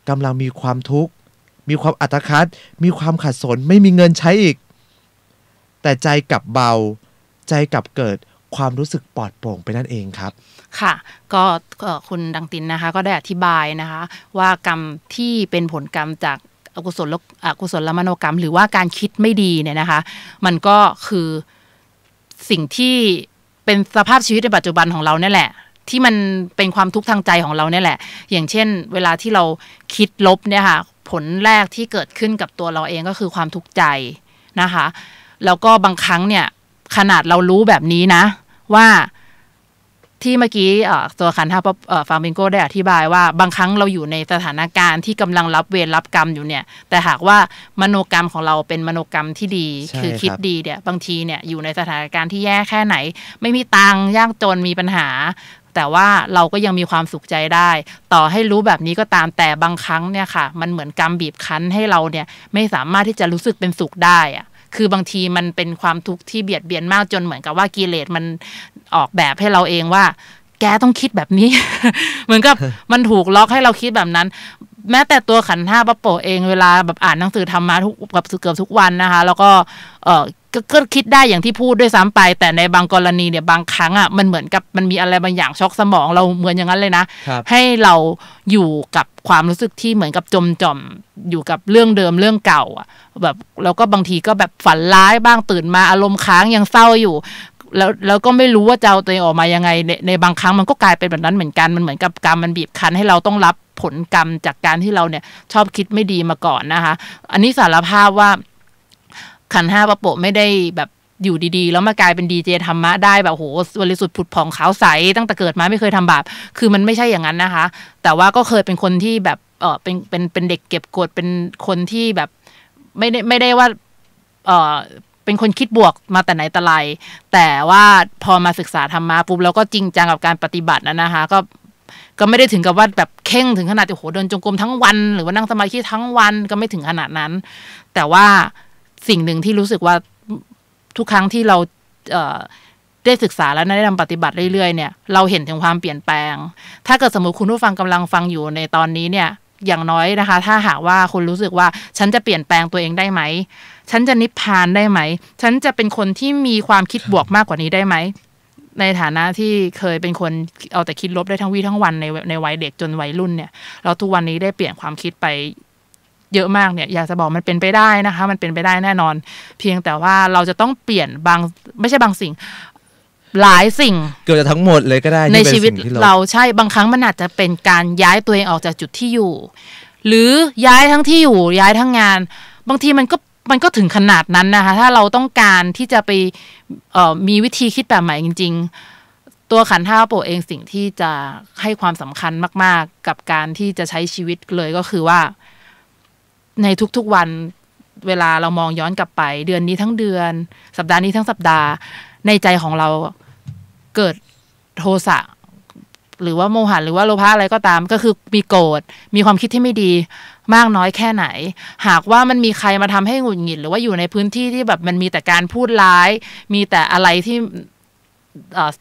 กำลังมีความทุกข์มีความอัตคัดมีความขัดสนไม่มีเงินใช้อีกแต่ใจกลับเบาใจกลับเกิดความรู้สึกปลอดโปร่งไปนั่นเองครับ ค่ะก็คุณดังตินนะคะก็ได้อธิบายนะคะว่ากรรมที่เป็นผลกรรมจากอกุศลมโนกรรมหรือว่าการคิดไม่ดีเนี่ยนะคะมันก็คือสิ่งที่เป็นสภาพชีวิตในปัจจุบันของเราเนี่ยแหละที่มันเป็นความทุกข์ทางใจของเราเนี่ยแหละอย่างเช่นเวลาที่เราคิดลบเนี่ยค่ะผลแรกที่เกิดขึ้นกับตัวเราเองก็คือความทุกข์ใจนะคะแล้วก็บางครั้งเนี่ยขนาดเรารู้แบบนี้นะว่าที่เมื่อกี้ตัวขันธ์ห้าฟังเบงโก้ได้อธิบายว่าบางครั้งเราอยู่ในสถานการณ์ที่กำลังรับเวรรับกรรมอยู่เนี่ยแต่หากว่ามโนกรรมของเราเป็นมโนกรรมที่ดีคือคิดดีเนี่ยบางทีเนี่ยอยู่ในสถานการณ์ที่แย่แค่ไหนไม่มีตังค์ยากจนมีปัญหาแต่ว่าเราก็ยังมีความสุขใจได้ต่อให้รู้แบบนี้ก็ตามแต่บางครั้งเนี่ยค่ะมันเหมือนกรรมบีบคั้นให้เราเนี่ยไม่สามารถที่จะรู้สึกเป็นสุขได้อะคือบางทีมันเป็นความทุกข์ที่เบียดเบียนมากจนเหมือนกับว่ากิเลสมันออกแบบให้เราเองว่าแกต้องคิดแบบนี้ เหมือนกับมันถูกล็อกให้เราคิดแบบนั้นแม้แต่ตัวขันธ์ห้าปั๊ปโปเองเวลาแบบอ่านหนังสือธรรมะเกือบทุกวันนะคะแล้วก็ก็คิดได้อย่างที่พูดด้วยซ้ำไปแต่ในบางกรณีเนี่ยบางครั้งอ่ะมันเหมือนกับมันมีอะไรบางอย่างช็อกสมองเราเหมือนอย่างนั้นเลยนะให้เราอยู่กับความรู้สึกที่เหมือนกับจมจ่อมอยู่กับเรื่องเดิมเรื่องเก่าอ่ะแบบแล้วก็บางทีก็แบบฝันร้ายบ้างตื่นมาอารมณ์ค้างยังเศร้าอยู่แล้วก็ไม่รู้ว่าจะเอาตัวเองออกมายังไงในบางครั้งมันก็กลายเป็นแบบนั้นเหมือนกันมันเหมือนกับกรรมมันบีบคั้นให้เราต้องรับผลกรรมจากการที่เราเนี่ยชอบคิดไม่ดีมาก่อนนะคะอันนี้สารภาพว่าขันธ์ห้าปั๊ปโปไม่ได้แบบอยู่ดีๆแล้วมากลายเป็นดีเจธรรมะได้แบบโหบริสุทธิ์ผุดผ่องขาวใสตั้งแต่เกิดมาไม่เคยทำบาปคือมันไม่ใช่อย่างนั้นนะคะแต่ว่าก็เคยเป็นคนที่แบบเป็นเด็กเก็บกดเป็นคนที่แบบไม่ได้ว่าเป็นคนคิดบวกมาแต่ไหนแต่ไรแต่ว่าพอมาศึกษาธรรมะปุ๊บแล้วก็จริงจังกับการปฏิบัตินะคะก็ไม่ได้ถึงกับว่าแบบเข่งถึงขนาดโอ้โหเดินจงกรมทั้งวันหรือว่านั่งสมาธิทั้งวันก็ไม่ถึงขนาดนั้นแต่ว่าสิ่งหนึ่งที่รู้สึกว่าทุกครั้งที่เราได้ศึกษาและได้ทำปฏิบัติเรื่อยๆเนี่ยเราเห็นถึงความเปลี่ยนแปลงถ้าเกิดสมมติคุณผู้ฟังกำลังฟังอยู่ในตอนนี้เนี่ยอย่างน้อยนะคะถ้าหากว่าคุณรู้สึกว่าฉันจะเปลี่ยนแปลงตัวเองได้ไหมฉันจะนิพพานได้ไหมฉันจะเป็นคนที่มีความคิดบวกมากกว่านี้ได้ไหมในฐานะที่เคยเป็นคนเอาแต่คิดลบได้ทั้งวี่ทั้งวันในวัยเด็กจนวัยรุ่นเนี่ยแล้วทุกวันนี้ได้เปลี่ยนความคิดไปเยอะมากเนี่ยอยากจะบอกมันเป็นไปได้นะคะมันเป็นไปได้แน่นอนเพียงแต่ว่าเราจะต้องเปลี่ยนไม่ใช่บางสิ่งหลายสิ่งเกือบจะทั้งหมดเลยก็ได้ในชีวิตเราใช่บางครั้งมันอาจจะเป็นการย้ายตัวเองออกจากจุดที่อยู่หรือย้ายทั้งที่อยู่ย้ายทั้งงานบางทีมันก็ถึงขนาดนั้นนะคะถ้าเราต้องการที่จะไปมีวิธีคิดแบบใหม่จริงๆตัวขันธ์ห้าปั๊ปโปเองสิ่งที่จะให้ความสำคัญมากๆกับการที่จะใช้ชีวิตเลยก็คือว่าในทุกๆวันเวลาเรามองย้อนกลับไปเดือนนี้ทั้งเดือนสัปดาห์นี้ทั้งสัปดาห์ในใจของเราเกิดโทสะหรือว่าโมหะหรือว่าโลภะอะไรก็ตามก็คือมีโกรธมีความคิดที่ไม่ดีมากน้อยแค่ไหนหากว่ามันมีใครมาทำให้หงุดหงิดหรือว่าอยู่ในพื้นที่ที่แบบมันมีแต่การพูดร้ายมีแต่อะไรที่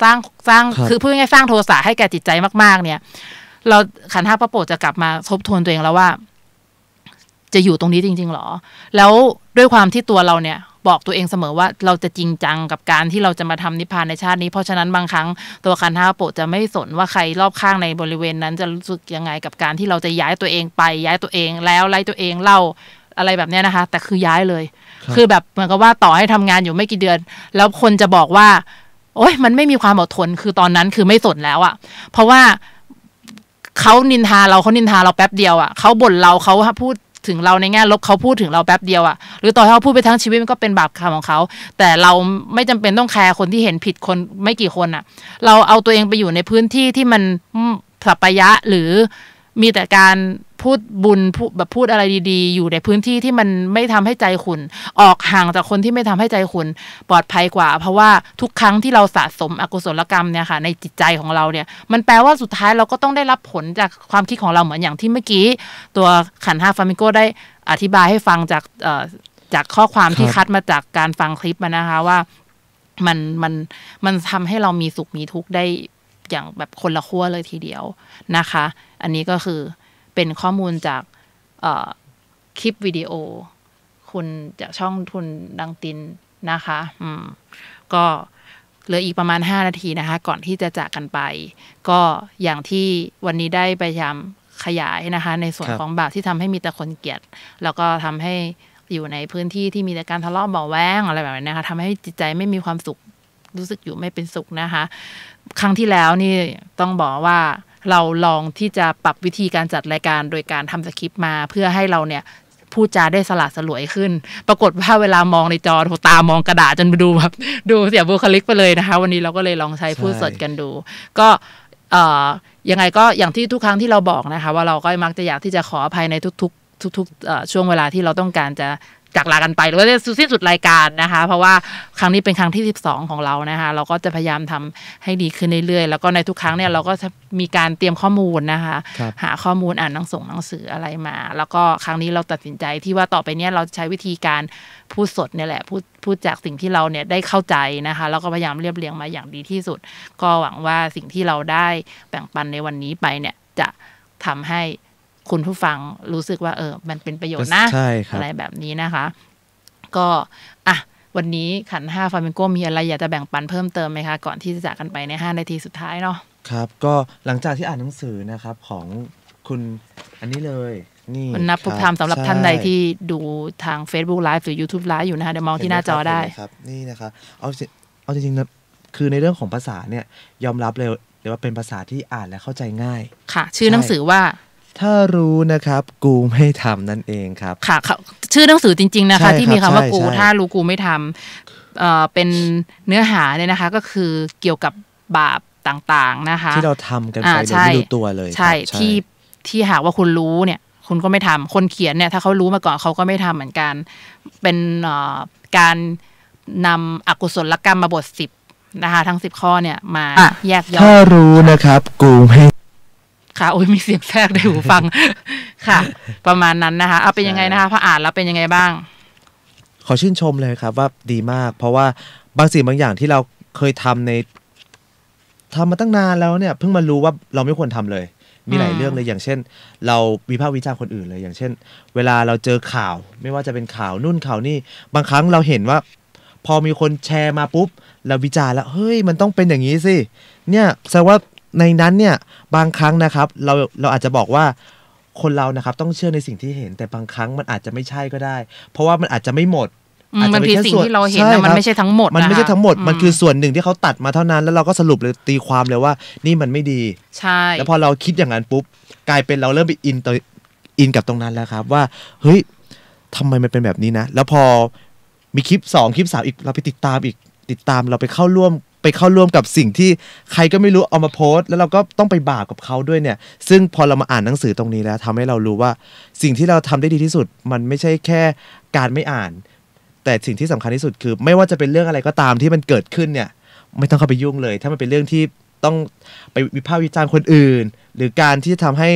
สร้างคือพูดง่ายๆสร้างโทสะให้แก่จิตใจมากๆเนี่ยเราขันธ์ห้าปั๊ปโปจะกลับมาทบทวนตัวเองแล้วว่าจะอยู่ตรงนี้จริงๆหรอแล้วด้วยความที่ตัวเราเนี่ยบอกตัวเองเสมอว่าเราจะจริงจังกับการที่เราจะมาทำนิพพานในชาตินี้เพราะฉะนั้นบางครั้งตัวขันธ์ห้าปั๊ปโปจะไม่สนว่าใครรอบข้างในบริเวณนั้นจะรู้สึกยังไงกับการที่เราจะย้ายตัวเองไปย้ายตัวเองแล้วไล่ตัวเองเล่าอะไรแบบนี้นะคะแต่คือย้ายเลยคือแบบเหมือนกับว่าต่อให้ทำงานอยู่ไม่กี่เดือนแล้วคนจะบอกว่าโอ๊ยมันไม่มีความอดทนคือตอนนั้นคือไม่สนแล้วอะเพราะว่าเขานินทาเราแป๊บเดียวอะเขาบ่นเราเขาพูดถึงเราในแง่ลบเขาพูดถึงเราแป๊บเดียวอะหรือต่อให้เขาพูดไปทั้งชีวิตมันก็เป็นบาปกรรมของเขาแต่เราไม่จำเป็นต้องแคร์คนที่เห็นผิดคนไม่กี่คนอะเราเอาตัวเองไปอยู่ในพื้นที่ที่มันสัปปายะหรือมีแต่การพูดบุญพูดอะไรดีๆอยู่ในพื้นที่ที่มันไม่ทำให้ใจขุ่นออกห่างจากคนที่ไม่ทำให้ใจขุ่นปลอดภัยกว่าเพราะว่าทุกครั้งที่เราสะสมอกุศลกรรมเนี่ยค่ะในจิตใจของเราเนี่ยมันแปลว่าสุดท้ายเราก็ต้องได้รับผลจากความคิดของเราเหมือนอย่างที่เมื่อกี้ตัวขันธ์ห้าฟามิโกได้อธิบายให้ฟังจากข้อความที่คัดมาจากการฟังคลิปมานะคะว่ามันทำให้เรามีสุขมีทุกข์ได้อย่างแบบคนละขั้วเลยทีเดียวนะคะอันนี้ก็คือเป็นข้อมูลจากคลิปวิดีโอคุณจากช่องทุนดังตินนะคะก็ เหลืออีกประมาณ5นาทีนะคะก่อนที่จะจากกันไปก็อย่างที่วันนี้ได้พยายามขยายนะคะในส่วนของบาปที่ทำให้มีแต่คนเกลียดแล้วก็ทำให้อยู่ในพื้นที่ที่มีแต่การทะเลาะเบาแว้งอะไรแบบนี้นะคะทำให้จิตใจไม่มีความสุขรู้สึกอยู่ไม่เป็นสุขนะคะครั้งที่แล้วนี่ต้องบอกว่าเราลองที่จะปรับวิธีการจัดรายการโดยการทำสคริปต์มาเพื่อให้เราเนี่ยพูดจาได้สละสลวยขึ้นปรากฏว่าเวลามองในจอตามองกระดาษจนดูแบบดูเสียบุคลิกไปเลยนะคะวันนี้เราก็เลยลองใช้พูดสดกันดูก็ยังไงก็อย่างที่ทุกครั้งที่เราบอกนะคะว่าเราก็มักจะอยากที่จะขออภัยในทุกช่วงเวลาที่เราต้องการจะจากลากันไปหรือว่าจะสิ้นสุดรายการนะคะเพราะว่าครั้งนี้เป็นครั้งที่12ของเรานะคะเราก็จะพยายามทำให้ดีขึ้นเรื่อยๆแล้วก็ในทุกครั้งเนี่ยเราก็จะมีการเตรียมข้อมูลนะคะหาข้อมูลอ่านหนังสืออะไรมาแล้วก็ครั้งนี้เราตัดสินใจที่ว่าต่อไปเนี่ยเราใช้วิธีการพูดสดเนี่ยแหละพูดจากสิ่งที่เราเนี่ยได้เข้าใจนะคะแล้วก็พยายามเรียบเรียงมาอย่างดีที่สุดก็หวังว่าสิ่งที่เราได้แบ่งปันในวันนี้ไปเนี่ยจะทำให้คุณผู้ฟังรู้สึกว่ามันเป็นประโยชน์นะอะไรแบบนี้นะคะก็วันนี้ขัน5ฟาเมนโกมีอะไรอยากจะแบ่งปันเพิ่มเติมไหมคะก่อนที่จะจากกันไปใน5นาทีสุดท้ายเนาะครับก็หลังจากที่อ่านหนังสือนะครับของคุณอันนี้เลยนี่คุณนับพุทธธรรมสำหรับท่านใดที่ดูทาง Facebook Live หรือ YouTube Live อยู่นะคะเดี๋ยวมองที่หน้าจอได้ครับนี่นะครับเอาจริงๆนะคือในเรื่องของภาษาเนี่ยยอมรับเลยว่าเป็นภาษาที่อ่านและเข้าใจง่ายค่ะชื่อหนังสือว่าถ้ารู้นะครับกูไม่ทำนั่นเองครับค่ะชื่อหนังสือจริงๆนะคะที่มีคำว่ากูถ้ารู้กูไม่ทำเป็นเนื้อหาเนี่ยนะคะก็คือเกี่ยวกับบาปต่างๆนะคะที่เราทำกันไปโดยไม่รู้ตัวเลยใช่ที่หากว่าคุณรู้เนี่ยคุณก็ไม่ทำคนเขียนเนี่ยถ้าเขารู้มาก่อนเขาก็ไม่ทำเหมือนกันเป็นการนำอกุศลกรรมมาบท10นะคะทั้ง10ข้อเนี่ยมาแยกย่อยถ้ารู้นะครับกูไม่ค่ะโอ้ยมีเสียงแทรกในหูฟังค่ะประมาณนั้นนะคะเอาเป็นยังไงนะคะพออ่านแล้วเป็นยังไงบ้างขอชื่นชมเลยครับว่าดีมากเพราะว่าบางสิ่งบางอย่างที่เราเคยทำมาตั้งนานแล้วเนี่ยเพิ่งมารู้ว่าเราไม่ควรทำเลยมีหลายเรื่องเลยอย่างเช่นเราวิพากษ์วิจารณ์คนอื่นเลยอย่างเช่นเวลาเราเจอข่าวไม่ว่าจะเป็นข่าวนู่นข่าวนี่บางครั้งเราเห็นว่าพอมีคนแชร์มาปุ๊บเราวิจารณ์แล้วเฮ้ยมันต้องเป็นอย่างนี้สิเนี่ยแสดงว่าในนั้นเนี่ยบางครั้งนะครับเราอาจจะบอกว่าคนเรานะครับต้องเชื่อในสิ่งที่เห็นแต่บางครั้งมันอาจจะไม่ใช่ก็ได้เพราะว่ามันอาจจะไม่หมดมันคือสิ่งที่เราเห็นมันไม่ใช่ทั้งหมดมันไม่ใช่ทั้งหมดมันคือส่วนหนึ่งที่เขาตัดมาเท่านั้นแล้วเราก็สรุปเลยตีความเลยว่านี่มันไม่ดีใช่แล้วพอเราคิดอย่างนั้นปุ๊บกลายเป็นเราเริ่มไปอินกับตรงนั้นแล้วครับว่าเฮ้ยทำไมมันเป็นแบบนี้นะแล้วพอมีคลิป2คลิป3อีกเราไปติดตามเราไปเข้าร่วมกับสิ่งที่ใครก็ไม่รู้เอามาโพสต์แล้วเราก็ต้องไปบาปกับเขาด้วยเนี่ยซึ่งพอเรามาอ่านหนังสือตรงนี้แล้วทำให้เรารู้ว่าสิ่งที่เราทำได้ดีที่สุดมันไม่ใช่แค่การไม่อ่านแต่สิ่งที่สำคัญที่สุดคือไม่ว่าจะเป็นเรื่องอะไรก็ตามที่มันเกิดขึ้นเนี่ยไม่ต้องเข้าไปยุ่งเลยถ้ามันเป็นเรื่องที่ต้องไปวิพากษ์วิจารณ์คนอื่นหรือการที่ทำให้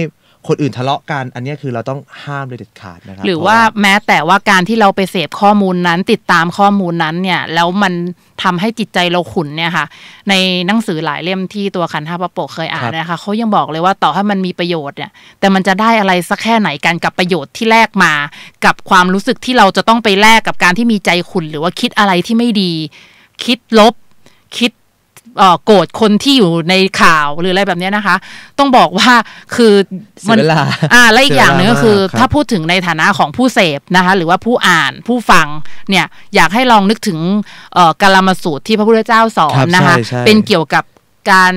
คนอื่นทะเลาะกันอันนี้คือเราต้องห้ามเลยเด็ดขาดนะครับหรือว่าแม้แต่ว่าการที่เราไปเสพข้อมูลนั้นติดตามข้อมูลนั้นเนี่ยแล้วมันทำให้จิตใจเราขุ่นเนี่ยค่ะในหนังสือหลายเล่มที่ตัวขันธ์5พระโปกเคยอ่านนะคะเขายังบอกเลยว่าต่อให้มันมีประโยชน์เนี่ยแต่มันจะได้อะไรสักแค่ไหนกันกับประโยชน์ที่แลกมากับความรู้สึกที่เราจะต้องไปแลกกับการที่มีใจขุ่นหรือว่าคิดอะไรที่ไม่ดีคิดลบคิดโกรธคนที่อยู่ในข่าวหรืออะไรแบบนี้นะคะต้องบอกว่าคือมันและอีกอย่างนึงก็คือถ้าพูดถึงในฐานะของผู้เสพนะคะหรือว่าผู้อ่านผู้ฟังเนี่ยอยากให้ลองนึกถึงกาลามสูตรที่พระพุทธเจ้าสอนนะคะเป็นเกี่ยวกับการ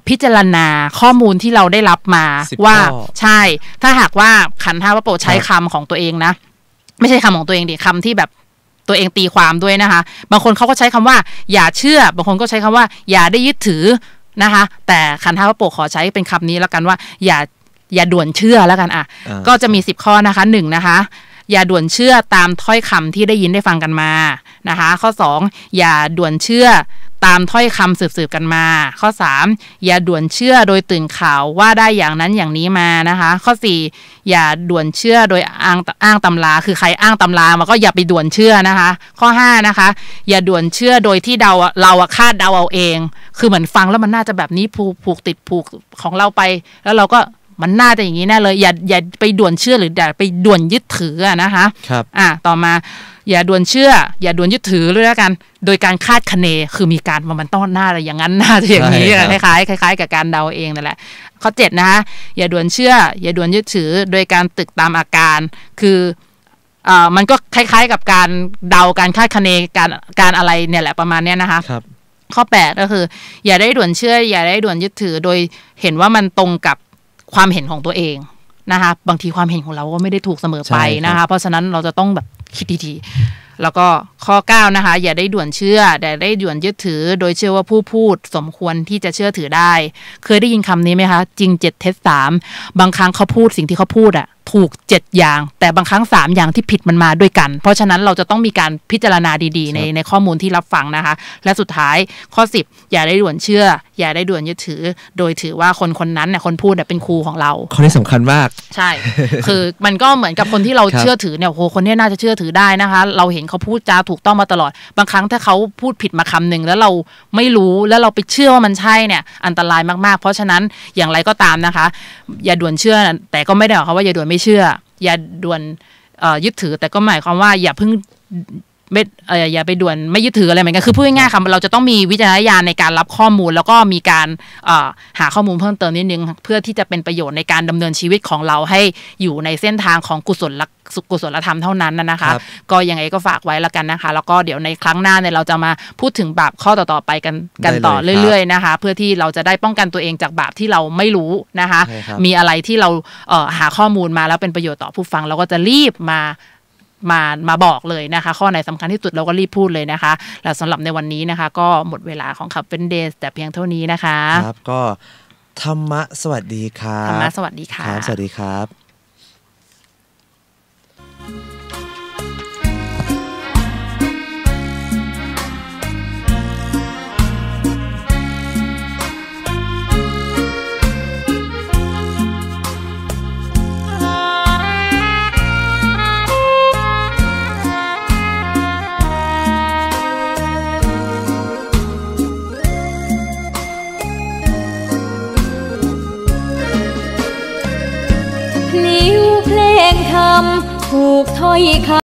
พิจารณาข้อมูลที่เราได้รับมาว่าใช่ถ้าหากว่าขันธ์5พระโปกใช้คำของตัวเองนะไม่ใช่คำของตัวเองดิคำที่แบบตัวเองตีความด้วยนะคะบางคนเขาก็ใช้คำว่าอย่าเชื่อบางคนก็ใช้คำว่าอย่าได้ยึดถือนะคะแต่ขันธ์5พระโปกขอใช้เป็นคำนี้แล้วกันว่าอย่าด่วนเชื่อแล้วกันก็จะมี10ข้อนะคะ1นะคะอย่าด่วนเชื่อตามถ้อยคำที่ได้ยินได้ฟังกันมานะคะข้อ2อย่าด่วนเชื่อตามถ้อยคำสืบกันมาข้อ3อย่าด่วนเชื่อโดยตื่นข่าวว่าได้อย่างนั้นอย่างนี้มานะคะข้อ4อย่าด่วนเชื่อโดยอ้างตำราคือใครอ้างตำรามันก็อย่าไปด่วนเชื่อนะคะข้อ5นะคะอย่าด่วนเชื่อโดยที่เราคาดเดาเอาเองคือเหมือนฟังแล้วมันน่าจะแบบนี้ผูกติดผูกของเราไปแล้วเราก็มันน่าจะอย่างนี้แน่เลยอย่าไปด่วนเชื่อหรืออย่าไปด่วนยึดถือนะคะครับต่อมา อย่าด่วนเชื่ออย่าด่วนยึดถือเลยแล้วกันโดยการคาดคะเนคือมีการมันต้อนหน้าอะไรอย่างนั้นน่าจะอย่างนี้คล้ายๆกับการเดาเองนั่นแหละข้อ7นะคะอย่าด่วนเชื่ออย่าด่วนยึดถือโดยการตึกตามอาการคือมันก็คล้ายๆกับการเดาการคาดคะเนการอะไรเนี่ยแหละประมาณเนี้ยนะคะข้อ8ก็คืออย่าได้ด่วนเชื่ออย่าได้ด่วนยึดถือโดยเห็นว่ามันตรงกับความเห็นของตัวเองนะคะบางทีความเห็นของเราก็ไม่ได้ถูกเสมอไปนะคะเพราะฉะนั้นเราจะต้องแบบคิดดีๆแล้วก็ข้อ9นะคะอย่าได้ด่วนเชื่อแต่ได้ด่วนยึดถือโดยเชื่อว่าผู้พูดสมควรที่จะเชื่อถือได้เคยได้ยินคำนี้ไหมคะจริง7เท็จ3บางครั้งเขาพูดสิ่งที่เขาพูดอะถูก7อย่างแต่บางครั้ง3อย่างที่ผิดมันมาด้วยกันเพราะฉะนั้นเราจะต้องมีการพิจารณาดีๆในข้อมูลที่รับฟังนะคะและสุดท้ายข้อ10อย่าได้ด่วนเชื่ออย่าได้ด่วนยึดถือโดยถือว่าคนนั้นเนี่ยคนพูดเนี่ยเป็นครูของเราข้อนี้สำคัญมากใช่ คือมันก็เหมือนกับคนที่เราเชื่อถือเนี่ยโหคนนี้น่าจะเชื่อถือได้นะคะเราเห็นเขาพูดจาถูกต้องมาตลอดบางครั้งถ้าเขาพูดผิดมาคำหนึ่งแล้วเราไม่รู้แล้วเราไปเชื่อว่ามันใช่เนี่ยอันตรายมากๆเพราะฉะนั้นอย่างไรก็ตามนะคะอย่าด่วนเชื่อแต่ก็ไม่ได้หมายความว่าอย่าด่วนไม่เชื่ออย่าด่วนยึดถือแต่ก็หมายความว่าอย่าเพิ่งอย่าไปด่วนไม่ยึดถืออะไรเหมือนกันคือพูดง่ายๆค่ะเราจะต้องมีวิจารณญาณในการรับข้อมูลแล้วก็มีการหาข้อมูลเพิ่มเติมนิดนึงเพื่อที่จะเป็นประโยชน์ในการดำเนินชีวิตของเราให้อยู่ในเส้นทางของกุศลธรรมเท่านั้นนะคะก็ยังไงก็ฝากไว้แล้วกันนะคะแล้วก็เดี๋ยวในครั้งหน้าเนี่ยเราจะมาพูดถึงบาปข้อต่อๆไปกันต่อเรื่อยๆนะคะเพื่อที่เราจะได้ป้องกันตัวเองจากบาปที่เราไม่รู้นะคะมีอะไรที่เราหาข้อมูลมาแล้วเป็นประโยชน์ต่อผู้ฟังเราก็จะรีบมาบอกเลยนะคะข้อไหนสำคัญที่สุดเราก็รีบพูดเลยนะคะและสำหรับในวันนี้นะคะก็หมดเวลาของขับเป็นเดย์แต่เพียงเท่านี้นะคะครับก็ธรรมะสวัสดีครับธรรมะสวัสดีค่ะสวัสดีครับถูกถ้อยคำ